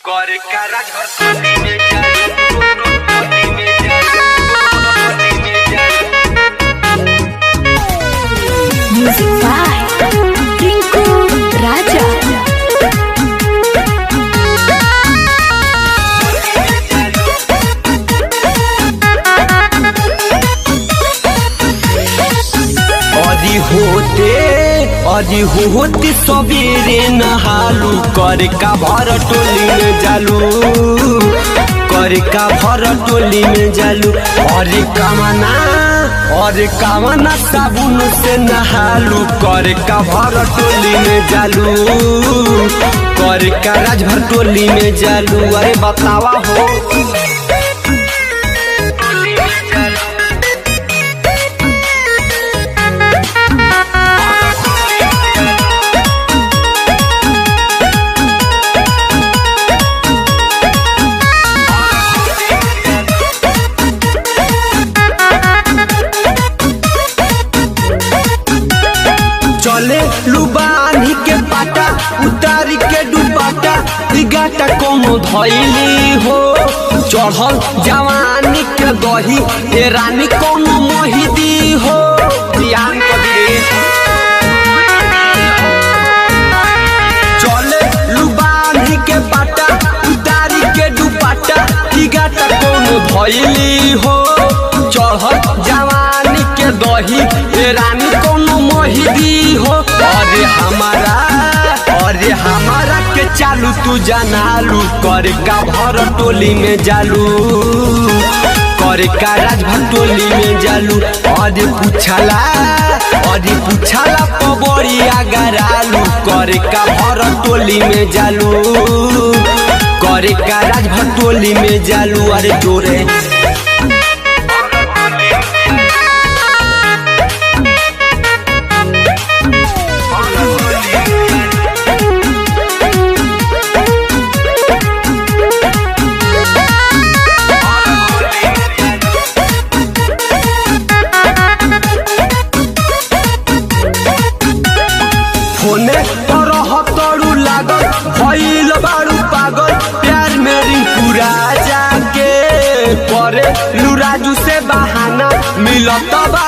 कर का राजभर में जालू में Music by Tinku Raja. अजी होते सबेरे नहालू कर का भर टोली में जालू कर का भर टोली में जालू और कामना साबुन से नहालू कर का भर टोली में जालू कर का राजभर टोली में जालू। अरे बतावा हो चले लुबानी के पाटा उतारी के डुबाटा गाटा कोनो धैली हो चढ़ल जवानी के दही ए रानी कोनो मोहिदी हो ध्यान करिए। चले लुबानी के पाटा उतारी के डुबाटा गाटा कोनो धैली हो चढ़ल जवानी के दही ए रानी कोनो मोहिदी हो। अरे हमारा के चालू तू जनालू कर का भर टोली में जालू कर का राजभर टोली में जालू। अरे पूछला पबड़ी अगरालू कर का भर टोली में जालू कर का राजभर टोली में जालू। अरे जोरे होने तोरू लागल भइल बारू पागल प्यार मेरी पूरा जाके करे लुराजू से बहाना मिलत बा